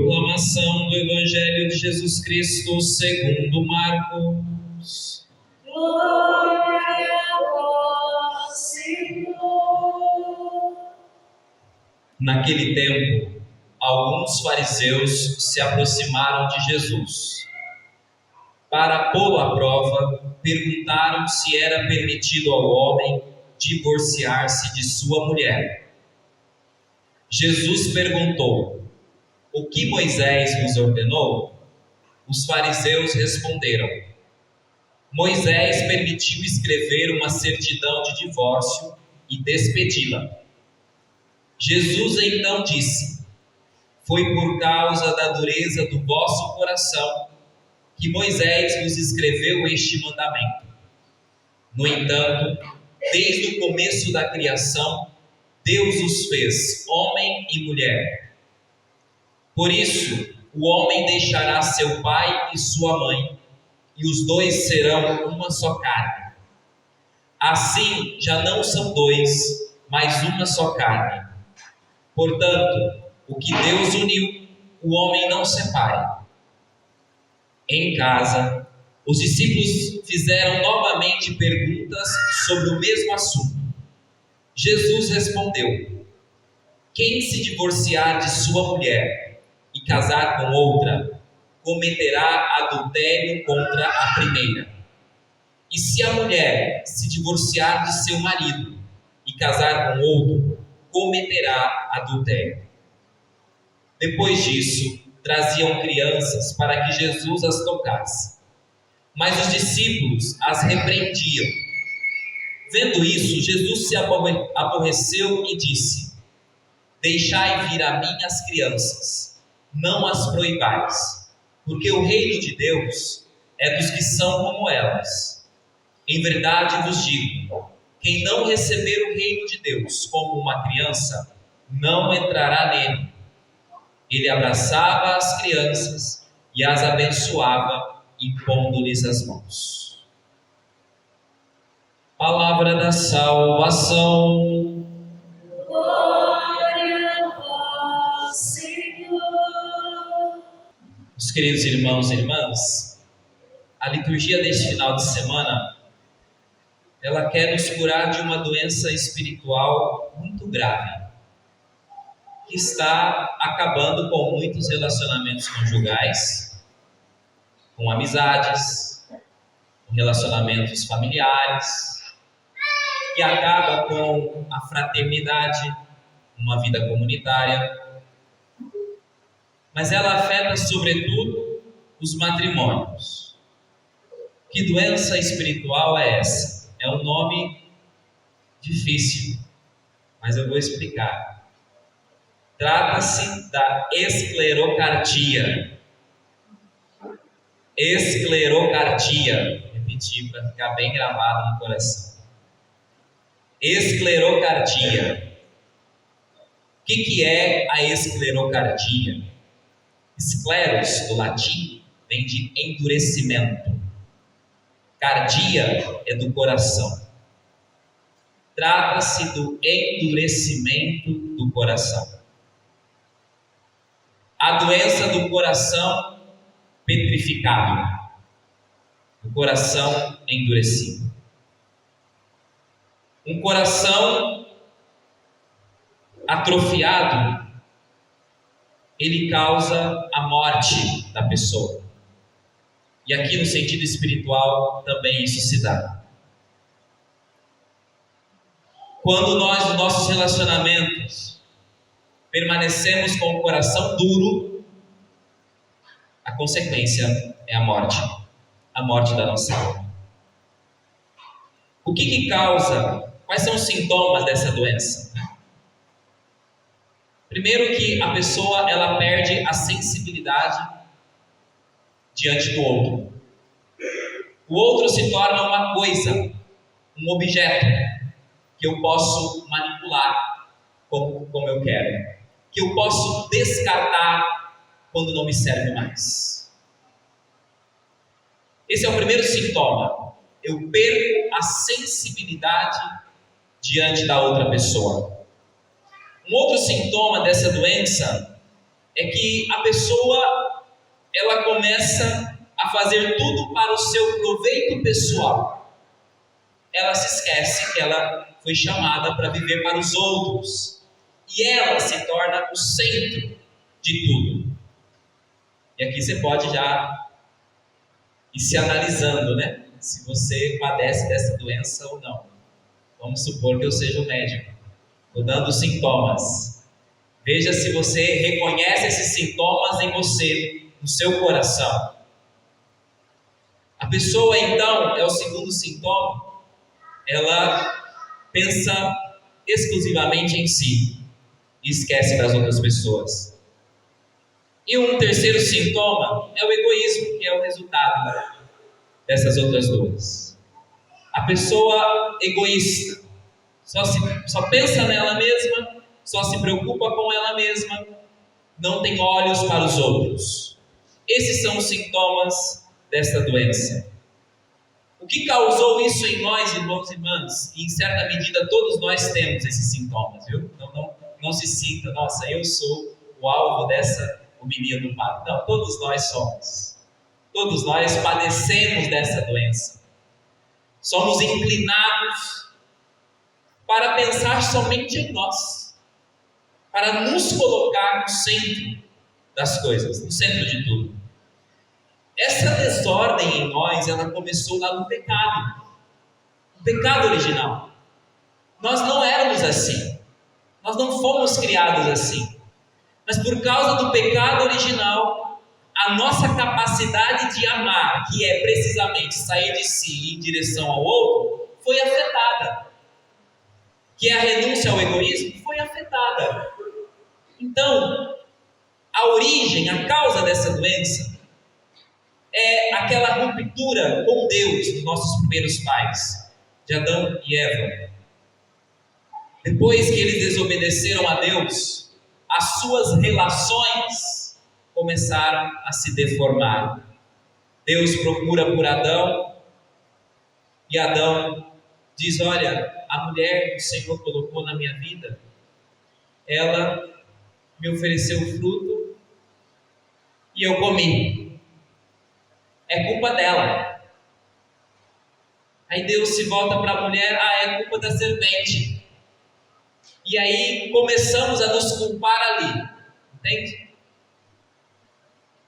Proclamação do Evangelho de Jesus Cristo segundo Marcos. Glória a vós, Senhor. Naquele tempo, alguns fariseus se aproximaram de Jesus. Para pô-lo à prova, perguntaram se era permitido ao homem divorciar-se de sua mulher. Jesus perguntou: o que Moisés nos ordenou? Os fariseus responderam: Moisés permitiu escrever uma certidão de divórcio e despedi-la. Jesus então disse: foi por causa da dureza do vosso coração que Moisés vos escreveu este mandamento. No entanto, desde o começo da criação, Deus os fez homem e mulher. Por isso, o homem deixará seu pai e sua mãe, e os dois serão uma só carne. Assim, já não são dois, mas uma só carne. Portanto, o que Deus uniu, o homem não separe. Em casa, os discípulos fizeram novamente perguntas sobre o mesmo assunto. Jesus respondeu: quem se divorciar de sua mulher e casar com outra, cometerá adultério contra a primeira. E se a mulher se divorciar de seu marido e casar com outro, cometerá adultério. Depois disso, traziam crianças para que Jesus as tocasse. Mas os discípulos as repreendiam. Vendo isso, Jesus se aborreceu e disse: deixai vir a mim as crianças, não as proibais, porque o reino de Deus é dos que são como elas. Em verdade vos digo, quem não receber o reino de Deus como uma criança, não entrará nele. Ele abraçava as crianças e as abençoava, impondo-lhes as mãos. Palavra da salvação. Glória a vós, Senhor. Meus queridos irmãos e irmãs, a liturgia deste final de semana, ela quer nos curar de uma doença espiritual muito grave, que está acabando com muitos relacionamentos conjugais, com amizades, com relacionamentos familiares, que acaba com a fraternidade, uma vida comunitária, mas ela afeta sobretudo os matrimônios. Que doença espiritual é essa? É um nome difícil, mas eu vou explicar. Trata-se da esclerocardia. Esclerocardia. Repetir para ficar bem gravado no coração. Esclerocardia. O que é a esclerocardia? Escleros, do latim, vem de endurecimento. Cardia é do coração. Trata-se do endurecimento do coração. A doença do coração petrificado, do coração endurecido. Um coração atrofiado, ele causa a morte da pessoa. E aqui no sentido espiritual também isso se dá. Quando nós, nos nossos relacionamentos, permanecemos com o coração duro, a consequência é a morte da nossa alma. O que causa? Quais são os sintomas dessa doença? Primeiro que a pessoa ela perde a sensibilidade diante do outro. O outro se torna uma coisa, um objeto que eu posso manipular como eu quero, que eu posso descartar quando não me serve mais. Esse é o primeiro sintoma. Eu perco a sensibilidade diante da outra pessoa. Um outro sintoma dessa doença é que a pessoa ela começa a fazer tudo para o seu proveito pessoal. Ela se esquece que ela foi chamada para viver para os outros. E ela se torna o centro de tudo. E aqui você pode já ir se analisando, né? Se você padece dessa doença ou não. Vamos supor que eu seja o médico. Estou dando sintomas. Veja se você reconhece esses sintomas em você, no seu coração. A pessoa, então, é o segundo sintoma, ela pensa exclusivamente em si e esquece das outras pessoas. E um terceiro sintoma é o egoísmo, que é o resultado dessas outras duas. A pessoa egoísta só pensa nela mesma, só se preocupa com ela mesma, não tem olhos para os outros. Esses são os sintomas desta doença. O que causou isso em nós, irmãos e irmãs? E em certa medida todos nós temos esses sintomas, viu? Não se sinta, nossa, eu sou o alvo dessa homilia do padre. Não, todos nós somos. Todos nós padecemos dessa doença. Somos inclinados para pensar somente em nós, para nos colocar no centro das coisas, no centro de tudo. Essa desordem em nós, ela começou lá no pecado original. Nós não éramos assim, nós não fomos criados assim, mas por causa do pecado original, a nossa capacidade de amar, que é precisamente sair de si em direção ao outro, foi afetada. Que é a renúncia ao egoísmo, foi afetada. Então, a origem, a causa dessa doença é aquela ruptura com Deus dos nossos primeiros pais, de Adão e Eva. Depois que eles desobedeceram a Deus, as suas relações começaram a se deformar. Deus procura por Adão e Adão diz: olha, a mulher que o Senhor colocou na minha vida, ela me ofereceu fruto e eu comi. É culpa dela. Aí Deus se volta para a mulher: é culpa da serpente. E aí começamos a nos culpar ali, entende?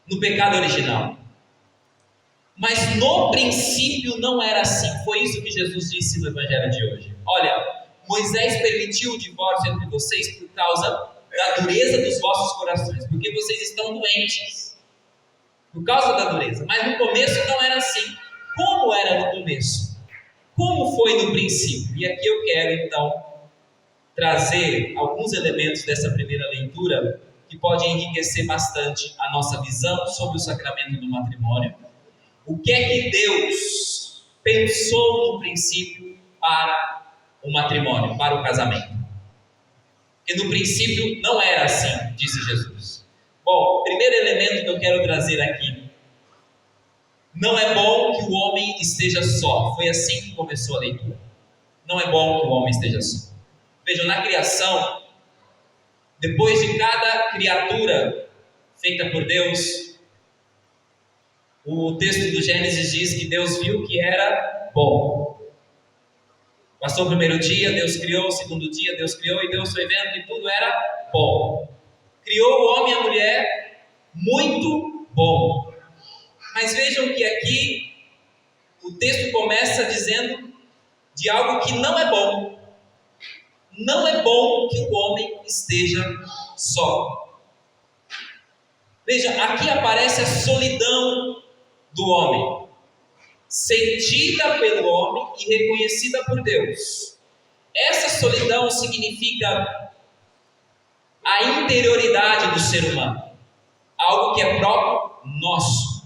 No pecado original. Mas no princípio não era assim. Foi isso que Jesus disse no Evangelho de hoje. Olha, Moisés permitiu o divórcio entre vocês por causa da dureza dos vossos corações, porque vocês estão doentes. Por causa da dureza. Mas no começo não era assim. Como era no começo? Como foi no princípio? E aqui eu quero então trazer alguns elementos dessa primeira leitura que podem enriquecer bastante a nossa visão sobre o sacramento do matrimônio. O que é que Deus pensou no princípio para o matrimônio, para o casamento? Porque no princípio não era assim, disse Jesus. Bom, primeiro elemento que eu quero trazer aqui: não é bom que o homem esteja só. Foi assim que começou a leitura. Não é bom que o homem esteja só. Vejam, na criação, depois de cada criatura feita por Deus, o texto do Gênesis diz que Deus viu que era bom. Passou o primeiro dia, Deus criou, o segundo dia, Deus criou, e Deus foi vendo que tudo era bom. Criou o homem e a mulher, muito bom. Mas vejam que aqui o texto começa dizendo de algo que não é bom. Não é bom que o homem esteja só. Veja, aqui aparece a solidão do homem, sentida pelo homem e reconhecida por Deus. Essa solidão significa a interioridade do ser humano, algo que é próprio nosso,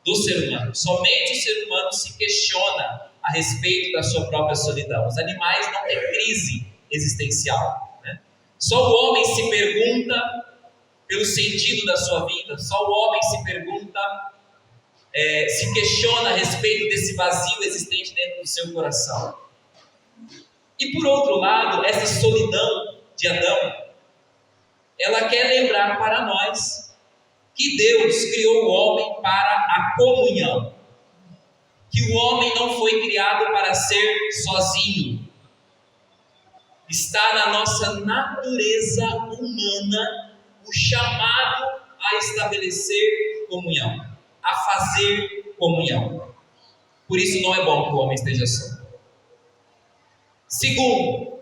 do ser humano. Somente o ser humano se questiona a respeito da sua própria solidão. Os animais não têm crise existencial, né? Só o homem se pergunta pelo sentido da sua vida, só o homem se pergunta, se questiona a respeito desse vazio existente dentro do seu coração. E por outro lado, essa solidão de Adão, ela quer lembrar para nós que Deus criou o homem para a comunhão, que o homem não foi criado para ser sozinho. Está na nossa natureza humana o chamado a estabelecer comunhão, a fazer comunhão. Por isso não é bom que o homem esteja só. Segundo,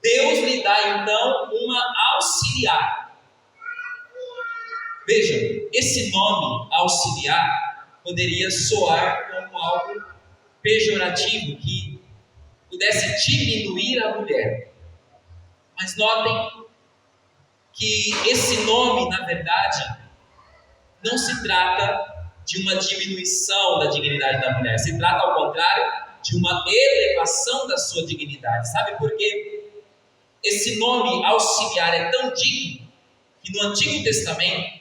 Deus lhe dá então uma auxiliar. Vejam, esse nome auxiliar poderia soar como algo pejorativo, que pudesse diminuir a mulher. Mas notem que esse nome, na verdade, não se trata de uma diminuição da dignidade da mulher. Se trata, ao contrário, de uma elevação da sua dignidade. Sabe por quê? Esse nome auxiliar é tão digno que no Antigo Testamento,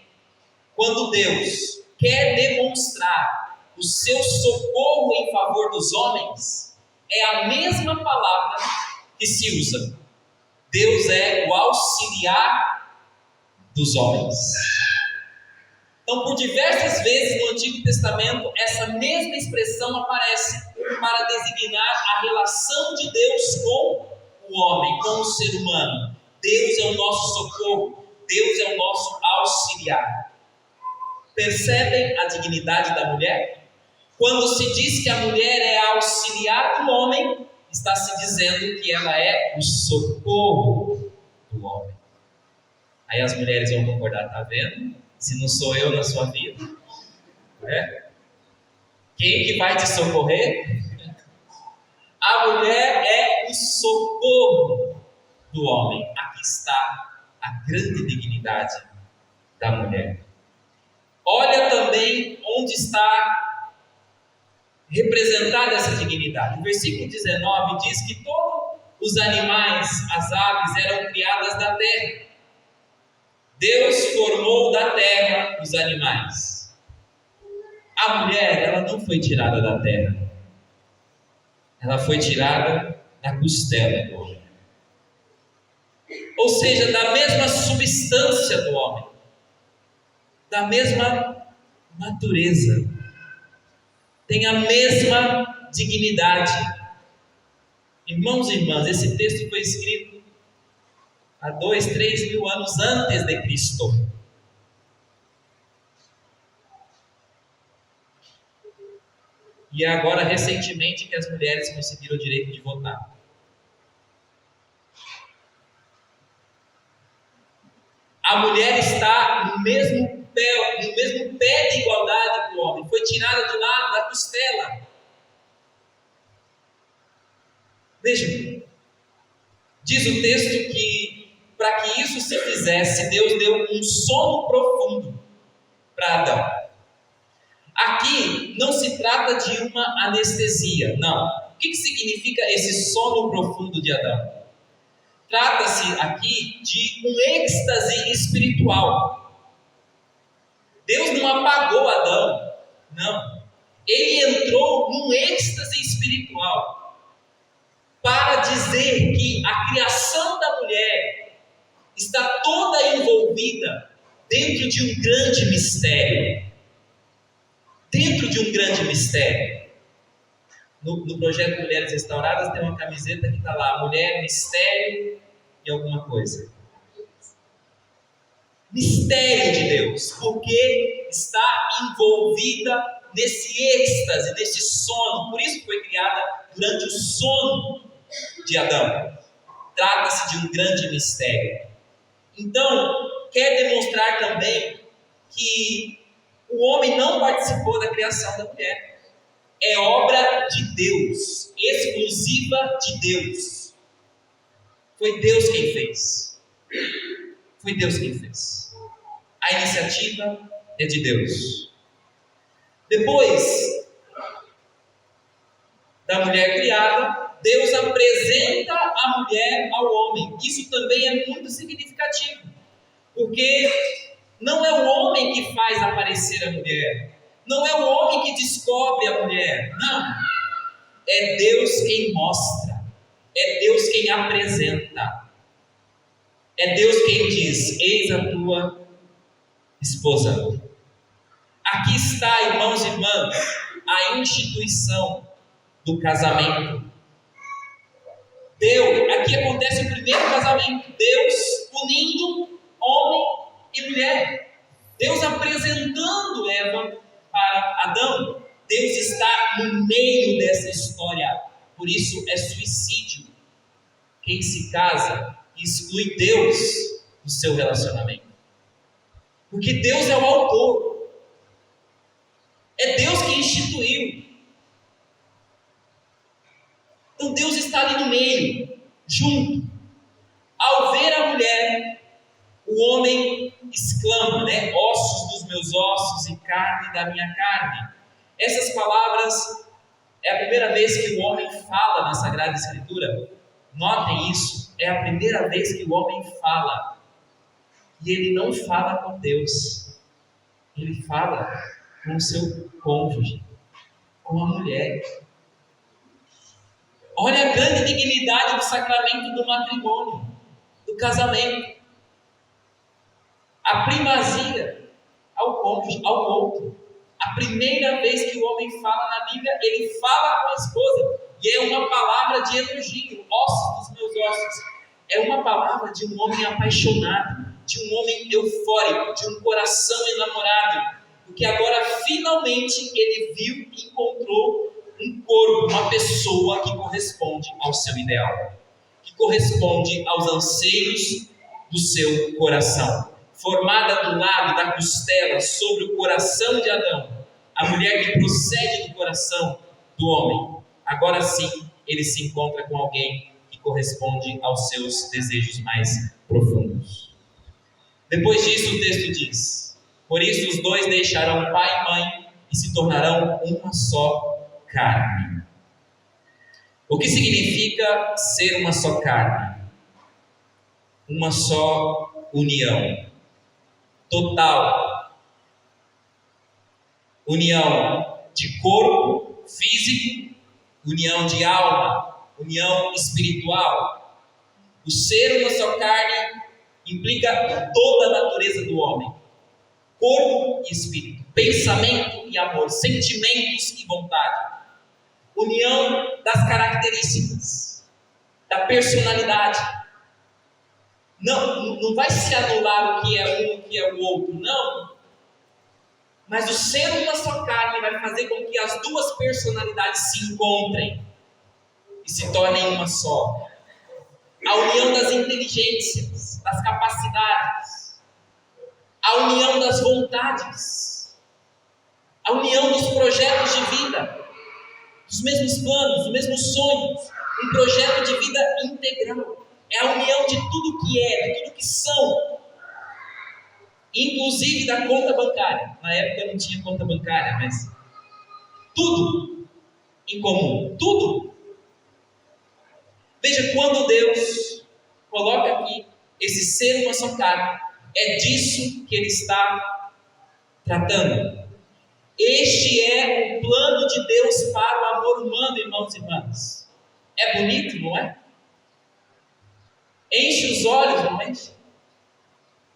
quando Deus quer demonstrar o seu socorro em favor dos homens, é a mesma palavra que se usa. Deus é o auxiliar dos homens. Então, por diversas vezes no Antigo Testamento, essa mesma expressão aparece para designar a relação de Deus com o homem, com o ser humano. Deus é o nosso socorro, Deus é o nosso auxiliar. Percebem a dignidade da mulher? Quando se diz que a mulher é a auxiliar do homem, está se dizendo que ela é o socorro do homem. Aí as mulheres vão concordar, tá vendo? Se não sou eu na sua vida, quem que vai te socorrer? A mulher é o socorro do homem. Aqui está a grande dignidade da mulher. Olha também onde está representada essa dignidade. O versículo 19 diz que todos os animais, as aves, eram criadas da terra. Deus formou da terra os animais. A mulher, ela não foi tirada da terra. Ela foi tirada da costela do homem. Ou seja, da mesma substância do homem, da mesma natureza, tem a mesma dignidade. Irmãos e irmãs, esse texto foi escrito há 2, 3 mil anos antes de Cristo. E é agora, recentemente, que as mulheres conseguiram o direito de votar. A mulher está no mesmo pé de igualdade que o homem. Foi tirada do lado da costela. Vejam, diz o texto que para que isso se fizesse, Deus deu um sono profundo para Adão. Aqui não se trata de uma anestesia, não. O que significa esse sono profundo de Adão? Trata-se aqui de um êxtase espiritual. Deus não apagou Adão, não. Ele entrou num êxtase espiritual para dizer que a criação da mulher está toda envolvida dentro de um grande mistério. Dentro de um grande mistério. No projeto Mulheres Restauradas tem uma camiseta que está lá, mulher, mistério e alguma coisa. Mistério de Deus, porque está envolvida nesse êxtase, nesse sono. Por isso foi criada durante o sono de Adão. Trata-se de um grande mistério. Então, quer demonstrar também que o homem não participou da criação da mulher. É obra de Deus, exclusiva de Deus. Foi Deus quem fez. Foi Deus quem fez. A iniciativa é de Deus. Depois da mulher criada, Deus apresenta a mulher ao homem. Isso também é muito significativo, porque não é o homem que faz aparecer a mulher. Não é o homem que descobre a mulher. Não. É Deus quem mostra. É Deus quem apresenta. É Deus quem diz: eis a tua esposa. Aqui está, irmãos e irmãs, a instituição do casamento. Aqui acontece o primeiro casamento, Deus unindo homem e mulher, Deus apresentando Eva para Adão. Deus está no meio dessa história, por isso é suicídio quem se casa e exclui Deus do seu relacionamento, porque Deus é o autor, é Deus que instituiu. Então Deus está ali no meio, junto. Ao ver a mulher, o homem exclama, ossos dos meus ossos e carne da minha carne. Essas palavras é a primeira vez que o homem fala na Sagrada Escritura. Notem isso, é a primeira vez que o homem fala. E ele não fala com Deus, ele fala com o seu cônjuge, com a mulher. Olha a grande dignidade do sacramento do matrimônio, do casamento. A primazia ao cônjuge, ao outro. A primeira vez que o homem fala na Bíblia, ele fala com a esposa. E é uma palavra de elogio, ossos dos meus ossos. É uma palavra de um homem apaixonado, de um homem eufórico, de um coração enamorado. Porque agora, finalmente, ele viu e encontrou um corpo, uma pessoa que corresponde ao seu ideal, que corresponde aos anseios do seu coração. Formada do lado da costela sobre o coração de Adão, a mulher que procede do coração do homem. Agora sim, ele se encontra com alguém que corresponde aos seus desejos mais profundos. Depois disso, o texto diz: por isso os dois deixarão pai e mãe e se tornarão uma só carne. O que significa ser uma só carne? Uma só união total, união de corpo físico, união de alma, união espiritual. O ser uma só carne implica toda a natureza do homem, corpo e espírito, pensamento e amor, sentimentos e vontade, união das características, da personalidade. Não vai se anular o que é um e o que é o outro, não. Mas o ser uma só carne vai fazer com que as duas personalidades se encontrem e se tornem uma só. A união das inteligências, das capacidades, a união das vontades, a união dos projetos de vida, dos mesmos planos, dos mesmos sonhos, um projeto de vida integral. É a união de tudo que é, de tudo que são, inclusive da conta bancária. Na época não tinha conta bancária, mas tudo em comum, tudo. Veja, quando Deus coloca aqui esse ser uma só carne, é disso que Ele está tratando. Este é o plano de Deus para o amor humano, irmãos e irmãs. É bonito, não é? Enche os olhos, não enche?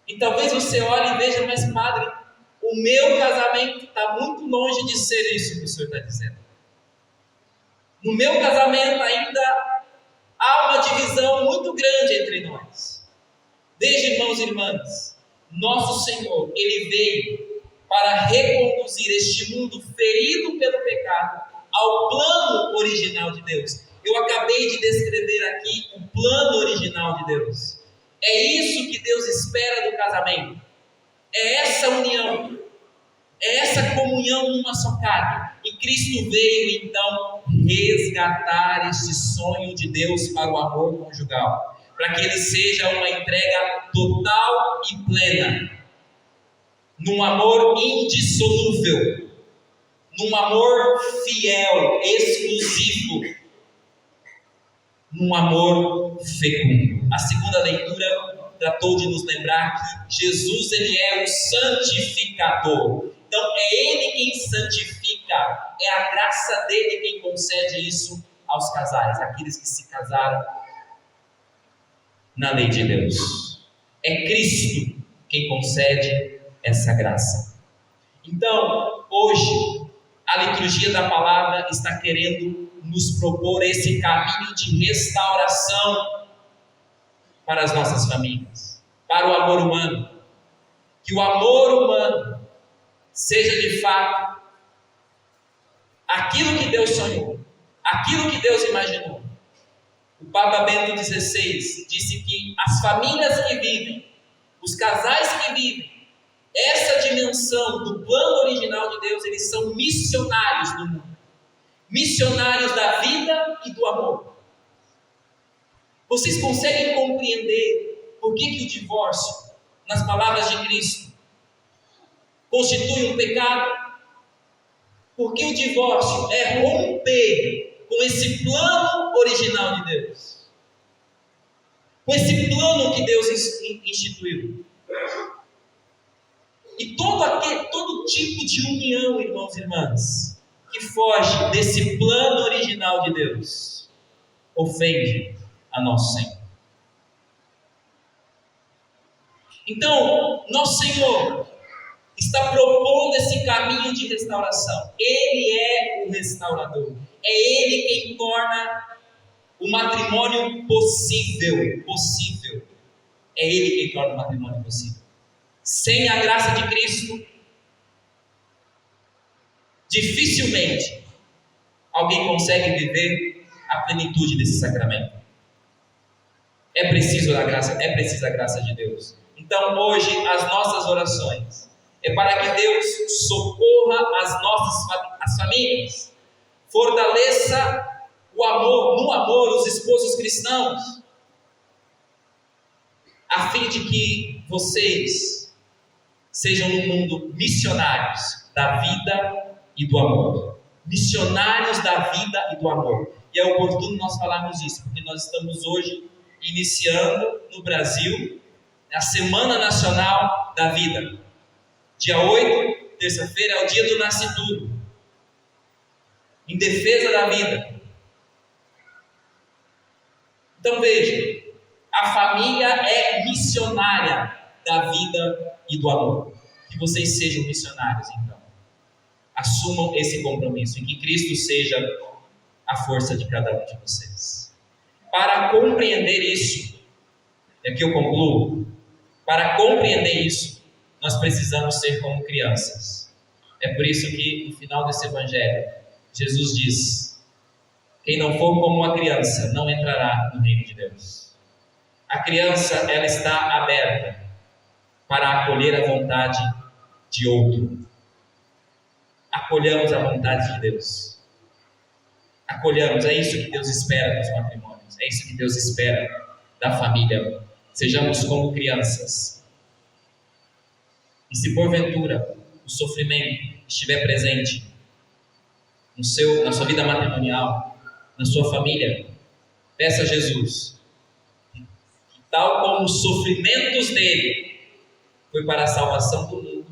E talvez você olhe e veja, mas padre, o meu casamento está muito longe de ser isso que o senhor está dizendo. No meu casamento ainda há uma divisão muito grande entre nós. Veja, irmãos e irmãs, nosso Senhor, Ele veio para reconduzir este mundo ferido pelo pecado ao plano original de Deus. Eu acabei de descrever aqui o plano original de Deus. É isso que Deus espera do casamento. É essa união. É essa comunhão numa só carne. E Cristo veio então resgatar este sonho de Deus para o amor conjugal. Para que ele seja uma entrega total e plena. Num amor indissolúvel. Num amor fiel, exclusivo. Num amor fecundo. A segunda leitura tratou de nos lembrar que Jesus, Ele é o santificador. Então é Ele quem santifica, é a graça dEle quem concede isso aos casais, aqueles que se casaram na lei de Deus. É Cristo quem concede essa graça. Então, hoje, a liturgia da palavra está querendo nos propor esse caminho de restauração para as nossas famílias, para o amor humano. Que o amor humano seja de fato aquilo que Deus sonhou, aquilo que Deus imaginou. O Papa Bento XVI disse que as famílias que vivem, os casais que vivem, essa dimensão do plano original de Deus, eles são missionários do mundo, missionários da vida e do amor. Vocês conseguem compreender por que o divórcio, nas palavras de Cristo, constitui um pecado? Porque o divórcio é romper com esse plano original de Deus, com esse plano que Deus instituiu. E todo tipo de união, irmãos e irmãs, que foge desse plano original de Deus, ofende a nosso Senhor. Então, nosso Senhor está propondo esse caminho de restauração. Ele é o restaurador. É Ele quem torna o matrimônio possível. É Ele quem torna o matrimônio possível. Sem a graça de Cristo, dificilmente alguém consegue viver a plenitude desse sacramento. É preciso a graça de Deus. Então hoje as nossas orações é para que Deus socorra as famílias, fortaleça no amor os esposos cristãos, a fim de que vocês sejam no mundo missionários da vida e do amor. Missionários da vida e do amor. E é oportuno nós falarmos isso, porque nós estamos hoje iniciando no Brasil a Semana Nacional da Vida. Dia 8, terça-feira, é o dia do nascituro, em defesa da vida. Então veja, a família é missionária da vida e do amor. Que vocês sejam missionários, então. Assumam esse compromisso, e que Cristo seja a força de cada um de vocês. Para compreender isso, e aqui eu concluo, para compreender isso, nós precisamos ser como crianças. É por isso que no final desse evangelho, Jesus diz: quem não for como uma criança não entrará no reino de Deus. A criança, ela está aberta para acolher a vontade de outro. Acolhamos a vontade de Deus. Acolhamos, é isso que Deus espera dos matrimônios, é isso que Deus espera da família. Sejamos como crianças. E se porventura o sofrimento estiver presente na sua vida matrimonial, na sua família, peça a Jesus que, tal como os sofrimentos dele foi para a salvação do mundo,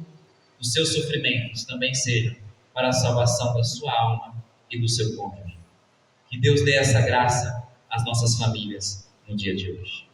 os seus sofrimentos também sejam para a salvação da sua alma e do seu cônjuge. Que Deus dê essa graça às nossas famílias no dia de hoje.